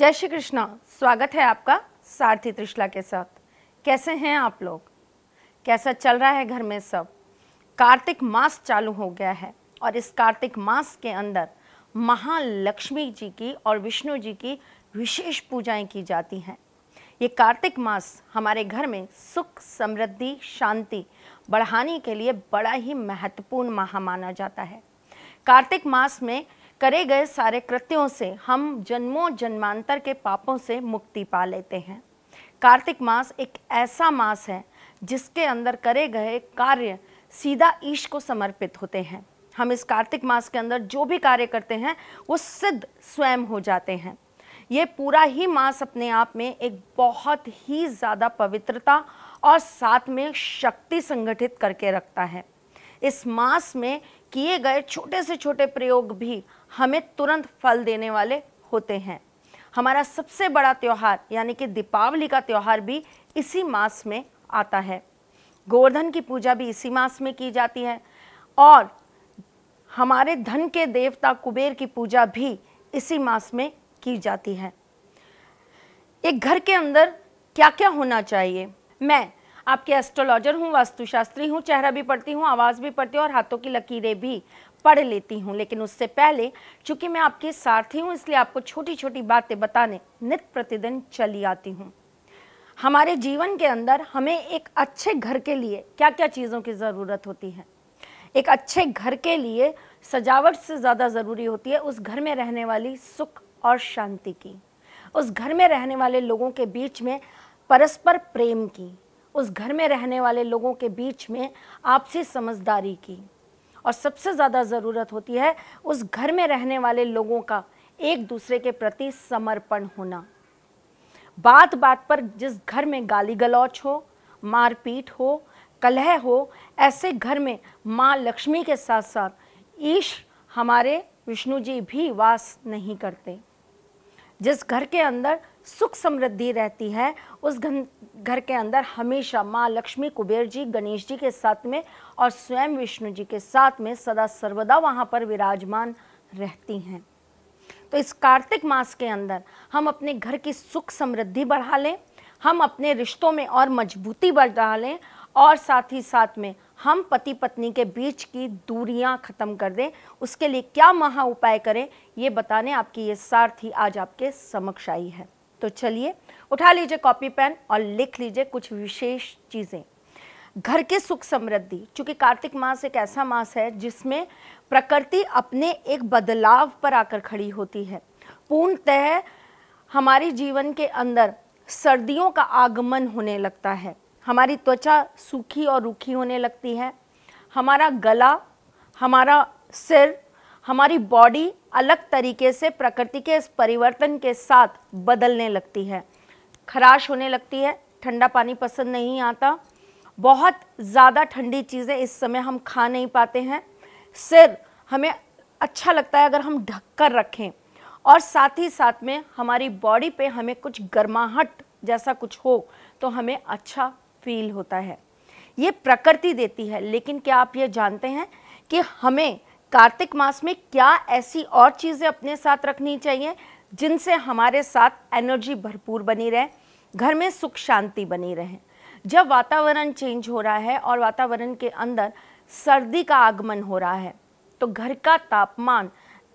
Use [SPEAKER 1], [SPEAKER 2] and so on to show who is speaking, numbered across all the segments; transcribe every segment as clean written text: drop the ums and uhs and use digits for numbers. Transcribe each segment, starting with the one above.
[SPEAKER 1] जय श्री कृष्णा। स्वागत है आपका सारथी त्रिशला के साथ। कैसे हैं आप लोग? कैसा चल रहा है घर में सब? कार्तिक मास चालू हो गया है और इस कार्तिक मास के अंदर महालक्ष्मी जी की और विष्णु जी की विशेष पूजाएं की जाती हैं। ये कार्तिक मास हमारे घर में सुख, समृद्धि, शांति बढ़ाने के लिए बड़ा ही महत्वपूर्ण माह माना जाता है। कार्तिक मास में करे गए सारे कृत्यों से हम जन्मों जन्मांतर के पापों से मुक्ति पा लेते हैं। कार्तिक मास एक ऐसा मास है जिसके अंदर करे गए कार्य सीधा ईश को समर्पित होते हैं। हम इस कार्तिक मास के अंदर जो भी कार्य करते हैं वो सिद्ध स्वयं हो जाते हैं। ये पूरा ही मास अपने आप में एक बहुत ही ज़्यादा पवित्रता और साथ में शक्ति संगठित करके रखता है। इस मास में किए गए छोटे से छोटे प्रयोग भी हमें तुरंत फल देने वाले होते हैं। हमारा सबसे बड़ा त्यौहार यानी कि दीपावली का त्यौहार भी इसी मास में आता है। गोवर्धन की पूजा भी इसी मास में की जाती है और हमारे धन के देवता कुबेर की पूजा भी इसी मास में की जाती है। एक घर के अंदर क्या क्या होना चाहिए? मैं आपके एस्ट्रोलॉजर हूँ, वास्तुशास्त्री हूँ, चेहरा भी पढ़ती हूँ, आवाज़ भी पढ़ती हूँ और हाथों की लकीरें भी पढ़ लेती हूँ। लेकिन उससे पहले चूँकि मैं आपकी सारथी हूँ इसलिए आपको छोटी छोटी बातें बताने नित्य प्रतिदिन चली आती हूँ। हमारे जीवन के अंदर हमें एक अच्छे घर के लिए क्या क्या चीज़ों की ज़रूरत होती है? एक अच्छे घर के लिए सजावट से ज़्यादा ज़रूरी होती है उस घर में रहने वाली सुख और शांति की, उस घर में रहने वाले लोगों के बीच में परस्पर प्रेम की, उस घर में रहने वाले लोगों के बीच में आपसी समझदारी की, और सबसे ज़्यादा ज़रूरत होती है उस घर में रहने वाले लोगों का एक दूसरे के प्रति समर्पण होना। बात बात पर जिस घर में गाली गलौच हो, मारपीट हो, कलह हो, ऐसे घर में माँ लक्ष्मी के साथ साथ ईश हमारे विष्णु जी भी वास नहीं करते। जिस घर के अंदर सुख समृद्धि रहती है उस घर के अंदर हमेशा माँ लक्ष्मी, कुबेर जी, गणेश जी के साथ में और स्वयं विष्णु जी के साथ में सदा सर्वदा वहाँ पर विराजमान रहती हैं। तो इस कार्तिक मास के अंदर हम अपने घर की सुख समृद्धि बढ़ा लें, हम अपने रिश्तों में और मजबूती बढ़ा लें और साथ ही साथ में हम पति पत्नी के बीच की दूरियां ख़त्म कर दें। उसके लिए क्या महा उपाय करें ये बताने आपकी ये सारथी आज आपके समक्ष आई है। तो चलिए उठा लीजिए कॉपी पेन और लिख लीजिए कुछ विशेष चीज़ें। घर के सुख समृद्धि, चूँकि कार्तिक मास एक ऐसा मास है जिसमें प्रकृति अपने एक बदलाव पर आकर खड़ी होती है। पूर्णतः हमारे जीवन के अंदर सर्दियों का आगमन होने लगता है, हमारी त्वचा सूखी और रूखी होने लगती है, हमारा गला, हमारा सिर, हमारी बॉडी अलग तरीके से प्रकृति के इस परिवर्तन के साथ बदलने लगती है। खराश होने लगती है, ठंडा पानी पसंद नहीं आता, बहुत ज़्यादा ठंडी चीज़ें इस समय हम खा नहीं पाते हैं, सिर हमें अच्छा लगता है अगर हम ढक कर रखें, और साथ ही साथ में हमारी बॉडी पे हमें कुछ गर्माहट जैसा कुछ हो तो हमें अच्छा फील होता है। ये प्रकृति देती है। लेकिन क्या आप ये जानते हैं कि हमें कार्तिक मास में क्या ऐसी और चीज़ें अपने साथ रखनी चाहिए जिनसे हमारे साथ एनर्जी भरपूर बनी रहे, घर में सुख शांति बनी रहे? जब वातावरण चेंज हो रहा है और वातावरण के अंदर सर्दी का आगमन हो रहा है तो घर का तापमान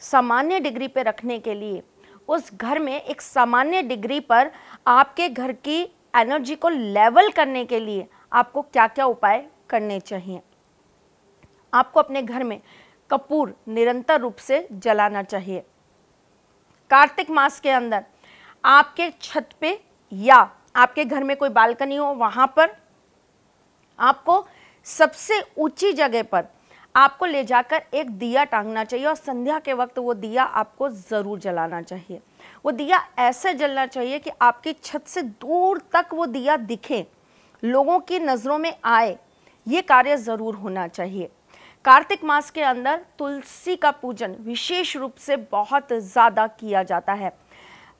[SPEAKER 1] सामान्य डिग्री पे रखने के लिए उस घर में एक सामान्य डिग्री पर आपके घर की एनर्जी को लेवल करने के लिए आपको क्या क्या उपाय करने चाहिए? आपको अपने घर में कपूर निरंतर रूप से जलाना चाहिए। कार्तिक मास के अंदर आपके छत पे या आपके घर में कोई बालकनी हो वहाँ पर आपको सबसे ऊंची जगह पर आपको ले जाकर एक दिया टांगना चाहिए और संध्या के वक्त वो दिया आपको ज़रूर जलाना चाहिए। वो दिया ऐसे जलना चाहिए कि आपकी छत से दूर तक वो दिया दिखे, लोगों की नज़रों में आए। ये कार्य ज़रूर होना चाहिए। कार्तिक मास के अंदर तुलसी का पूजन विशेष रूप से बहुत ज़्यादा किया जाता है।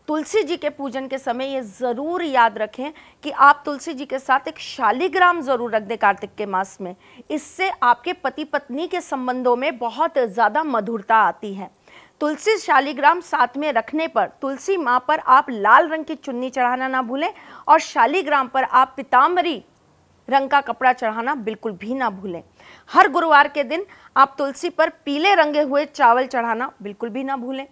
[SPEAKER 1] तुलसी जी के पूजन के समय ये ज़रूर याद रखें कि आप तुलसी जी के साथ एक शालिग्राम ज़रूर रख दें कार्तिक के मास में। इससे आपके पति पत्नी के संबंधों में बहुत ज़्यादा मधुरता आती है। तुलसी शालिग्राम साथ में रखने पर तुलसी माँ पर आप लाल रंग की चुन्नी चढ़ाना ना भूलें और शालिग्राम पर आप पीतांबरी रंग का कपड़ा चढ़ाना बिल्कुल भी ना भूलें। हर गुरुवार के दिन आप तुलसी पर पीले रंगे हुए चावल चढ़ाना बिल्कुल भी ना भूलें।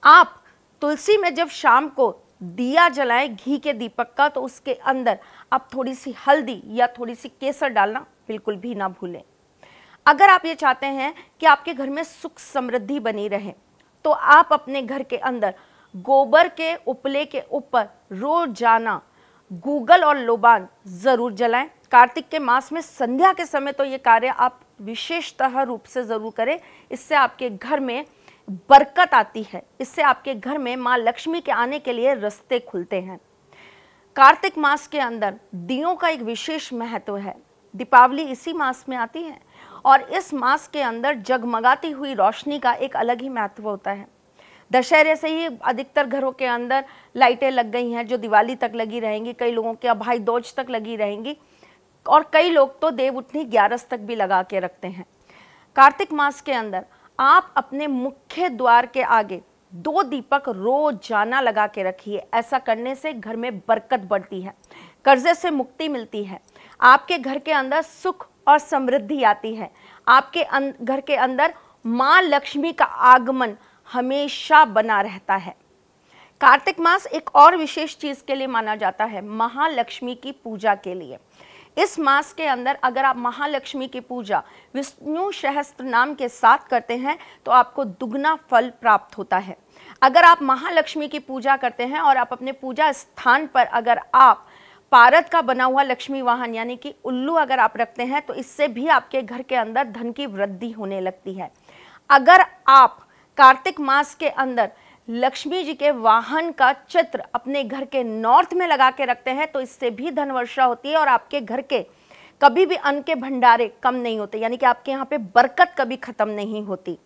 [SPEAKER 1] आप तुलसी में जब शाम को दिया जलाएं घी के दीपक का, तो उसके अंदर आप थोड़ी सी हल्दी या थोड़ी सी केसर डालना बिल्कुल भी ना भूलें। अगर आप ये चाहते हैं कि आपके घर में सुख समृद्धि बनी रहे, तो आप अपने घर के अंदर गोबर के उपले के ऊपर रोजाना गूगल और लोबान जरूर जलाएं। कार्तिक के मास में संध्या के समय तो ये कार्य आप विशेषतः रूप से जरूर करें। इससे आपके घर में बरकत आती है, इससे आपके घर में माँ लक्ष्मी के आने के लिए रास्ते खुलते हैं। कार्तिक मास के अंदर दियों का एक विशेष महत्व है। दीपावली इसी मास में आती है और इस मास के अंदर जगमगाती हुई रोशनी का एक अलग ही महत्व होता है। दशहरे से ही अधिकतर घरों के अंदर लाइटें लग गई हैं जो दिवाली तक लगी रहेंगी, कई लोगों के भाई दूज तक लगी रहेंगी और कई लोग तो देव उठनी 11 तक भी लगा के रखते हैं। कार्तिक मास के अंदर आप अपने मुख्य द्वार के आगे 2 दीपक रोजाना लगा के रखिए। ऐसा करने से घर में बरकत बढ़ती है, कर्जे से मुक्ति मिलती है, आपके घर के अंदर सुख और समृद्धि आती है, आपके घर के अंदर माँ लक्ष्मी का आगमन हमेशा बना रहता है। कार्तिक मास एक और विशेष चीज के लिए माना जाता है, महालक्ष्मी की पूजा के लिए। इस मास के अंदर अगर आप महालक्ष्मी की पूजा विष्णु सहस्त्र नाम के साथ करते हैं तो आपको दुगना फल प्राप्त होता है। अगर आप महालक्ष्मी की पूजा करते हैं और आप अपने पूजा स्थान पर अगर आप पारद का बना हुआ लक्ष्मी वाहन यानी कि उल्लू अगर आप रखते हैं तो इससे भी आपके घर के अंदर धन की वृद्धि होने लगती है। अगर आप कार्तिक मास के अंदर लक्ष्मी जी के वाहन का चित्र अपने घर के नॉर्थ में लगा के रखते हैं तो इससे भी धन वर्षा होती है और आपके घर के कभी भी अन्न के भंडारे कम नहीं होते, यानी कि आपके यहाँ पे बरकत कभी खत्म नहीं होती।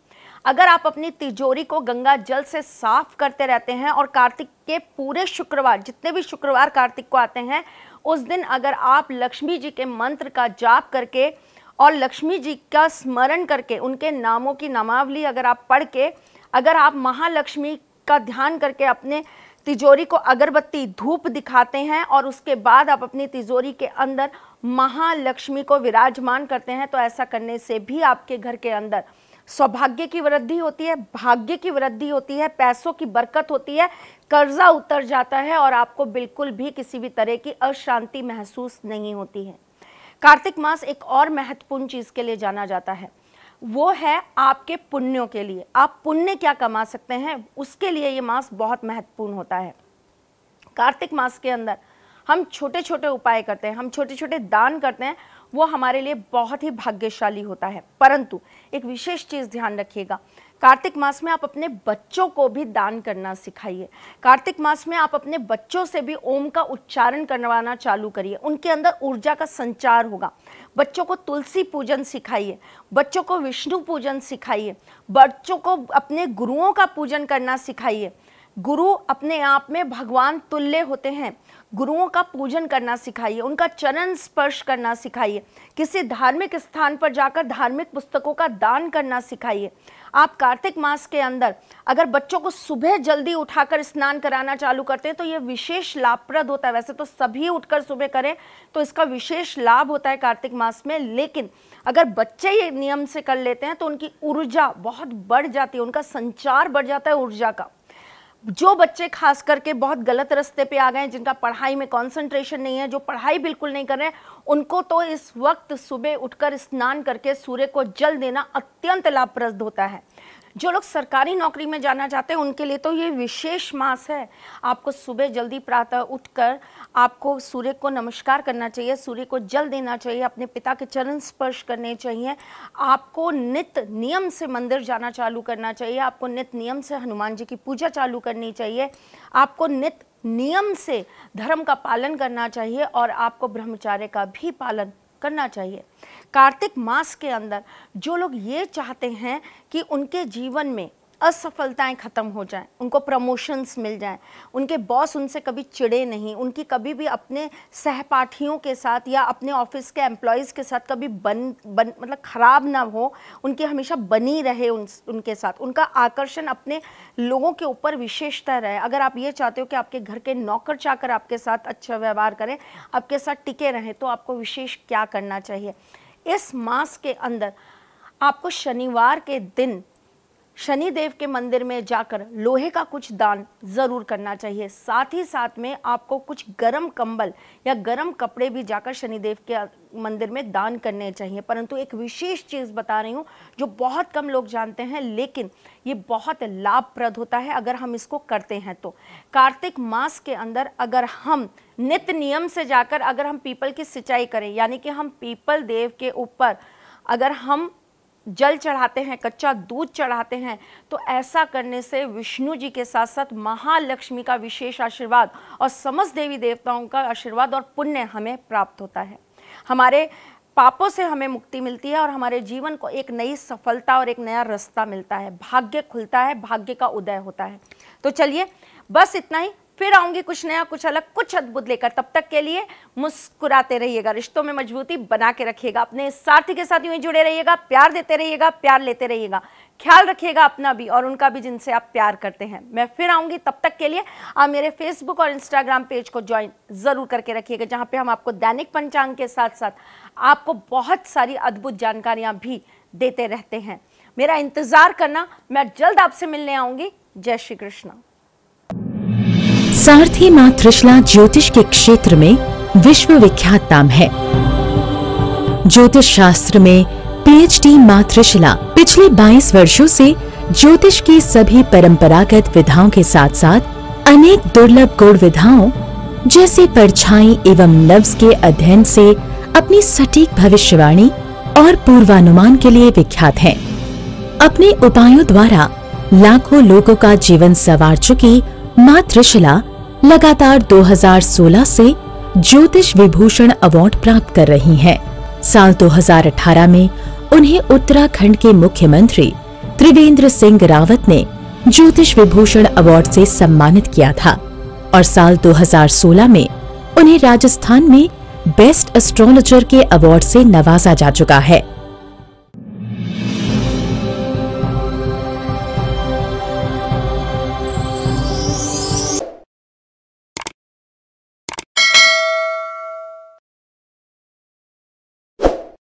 [SPEAKER 1] अगर आप अपनी तिजोरी को गंगा जल से साफ करते रहते हैं और कार्तिक के पूरे शुक्रवार, जितने भी शुक्रवार कार्तिक को आते हैं, उस दिन अगर आप लक्ष्मी जी के मंत्र का जाप करके और लक्ष्मी जी का स्मरण करके उनके नामों की नामावली अगर आप पढ़ के अगर आप महालक्ष्मी का ध्यान करके अपने तिजोरी को अगरबत्ती धूप दिखाते हैं और उसके बाद आप अपनी तिजोरी के अंदर महालक्ष्मी को विराजमान करते हैं, तो ऐसा करने से भी आपके घर के अंदर सौभाग्य की वृद्धि होती है, भाग्य की वृद्धि होती है, पैसों की बरकत होती है, कर्जा उतर जाता है और आपको बिल्कुल भी किसी भी तरह की अशांति महसूस नहीं होती है। कार्तिक मास एक और महत्वपूर्ण चीज के लिए जाना जाता है, वो है आपके पुण्यों के लिए। आप पुण्य क्या कमा सकते हैं, उसके लिए ये मास बहुत महत्वपूर्ण होता है। कार्तिक मास के अंदर हम छोटे छोटे उपाय करते हैं, हम छोटे छोटे दान करते हैं, वो हमारे लिए बहुत ही भाग्यशाली होता है। परंतु एक विशेष चीज ध्यान रखिएगा, कार्तिक मास में आप अपने बच्चों को भी दान करना सिखाइए। कार्तिक मास में आप अपने बच्चों से भी ओम का उच्चारण करवाना चालू करिए, उनके अंदर ऊर्जा का संचार होगा। बच्चों को तुलसी पूजन सिखाइए, बच्चों को विष्णु पूजन सिखाइए, बच्चों को अपने गुरुओं का पूजन करना सिखाइए। गुरु अपने आप में भगवान तुल्य होते हैं, गुरुओं का पूजन करना सिखाइए, उनका चरण स्पर्श करना सिखाइए, किसी धार्मिक स्थान पर जाकर धार्मिक पुस्तकों का दान करना सिखाइए। आप कार्तिक मास के अंदर अगर बच्चों को सुबह जल्दी उठाकर स्नान कराना चालू करते हैं तो ये विशेष लाभप्रद होता है। वैसे तो सभी उठकर सुबह करें तो इसका विशेष लाभ होता है कार्तिक मास में, लेकिन अगर बच्चे ये नियम से कर लेते हैं तो उनकी ऊर्जा बहुत बढ़ जाती है, उनका संचार बढ़ जाता है ऊर्जा का। जो बच्चे खास करके बहुत गलत रास्ते पे आ गए हैं, जिनका पढ़ाई में कंसंट्रेशन नहीं है, जो पढ़ाई बिल्कुल नहीं कर रहे हैं, उनको तो इस वक्त सुबह उठकर स्नान करके सूर्य को जल देना अत्यंत लाभप्रद होता है। जो लोग सरकारी नौकरी में जाना चाहते हैं उनके लिए तो ये विशेष मास है। आपको सुबह जल्दी प्रातः उठकर आपको सूर्य को नमस्कार करना चाहिए, सूर्य को जल देना चाहिए, अपने पिता के चरण स्पर्श करने चाहिए, आपको नित्य नियम से मंदिर जाना चालू करना चाहिए, आपको नित्य नियम से हनुमान जी की पूजा चालू करनी चाहिए, आपको नित्य नियम से धर्म का पालन करना चाहिए और आपको ब्रह्मचर्य का भी पालन करना चाहिए। कार्तिक मास के अंदर जो लोग ये चाहते हैं कि उनके जीवन में असफलताएं खत्म हो जाएं, उनको प्रमोशंस मिल जाएं, उनके बॉस उनसे कभी चिढ़े नहीं, उनकी कभी भी अपने सहपाठियों के साथ या अपने ऑफिस के एम्प्लॉयज़ के साथ कभी मतलब ख़राब ना हो, उनकी हमेशा बनी रहे उनके साथ, उनका आकर्षण अपने लोगों के ऊपर विशेषता रहे। अगर आप ये चाहते हो कि आपके घर के नौकर चाकर आपके साथ अच्छा व्यवहार करें, आपके साथ टिके रहें, तो आपको विशेष क्या करना चाहिए? इस मास के अंदर आपको शनिवार के दिन शनिदेव के मंदिर में जाकर लोहे का कुछ दान ज़रूर करना चाहिए। साथ ही साथ में आपको कुछ गरम कंबल या गरम कपड़े भी जाकर शनिदेव के मंदिर में दान करने चाहिए। परंतु एक विशेष चीज़ बता रही हूँ जो बहुत कम लोग जानते हैं, लेकिन ये बहुत लाभप्रद होता है अगर हम इसको करते हैं। तो कार्तिक मास के अंदर अगर हम नित्य नियम से जाकर अगर हम पीपल की सिंचाई करें, यानी कि हम पीपल देव के ऊपर अगर हम जल चढ़ाते हैं, कच्चा दूध चढ़ाते हैं, तो ऐसा करने से विष्णु जी के साथ साथ महालक्ष्मी का विशेष आशीर्वाद और समस्त देवी देवताओं का आशीर्वाद और पुण्य हमें प्राप्त होता है। हमारे पापों से हमें मुक्ति मिलती है और हमारे जीवन को एक नई सफलता और एक नया रास्ता मिलता है, भाग्य खुलता है, भाग्य का उदय होता है। तो चलिए बस इतना ही, फिर आऊंगी कुछ नया, कुछ अलग, कुछ अद्भुत लेकर। तब तक के लिए मुस्कुराते रहिएगा, रिश्तों में मजबूती बना के रखिएगा, अपने साथी के साथ यूं ही जुड़े रहिएगा, प्यार देते रहिएगा, प्यार लेते रहिएगा, ख्याल रखिएगा अपना भी और उनका भी जिनसे आप प्यार करते हैं। मैं फिर आऊंगी, तब तक के लिए आप मेरे फेसबुक और इंस्टाग्राम पेज को ज्वाइन जरूर करके रखिएगा, जहां पे हम आपको दैनिक पंचांग के साथ साथ आपको बहुत सारी अद्भुत जानकारियां भी देते रहते हैं। मेरा इंतजार करना, मैं जल्द आपसे मिलने आऊंगी। जय श्री कृष्ण।
[SPEAKER 2] सारथी मां त्रिशला ज्योतिष के क्षेत्र में विश्व विख्यात नाम है। ज्योतिष शास्त्र में पीएचडी मां त्रिशला पिछले 22 वर्षों से ज्योतिष की सभी परंपरागत विधाओं के साथ साथ अनेक दुर्लभ गूढ़ विधाओं जैसे परछाई एवं नव्स के अध्ययन से अपनी सटीक भविष्यवाणी और पूर्वानुमान के लिए विख्यात हैं। अपने उपायों द्वारा लाखों लोगों का जीवन संवार चुकी मां त्रिशला लगातार 2016 से ज्योतिष विभूषण अवार्ड प्राप्त कर रही हैं। साल 2018 में उन्हें उत्तराखंड के मुख्यमंत्री त्रिवेंद्र सिंह रावत ने ज्योतिष विभूषण अवार्ड से सम्मानित किया था और साल 2016 में उन्हें राजस्थान में बेस्ट एस्ट्रोलॉजर के अवार्ड से नवाजा जा चुका है।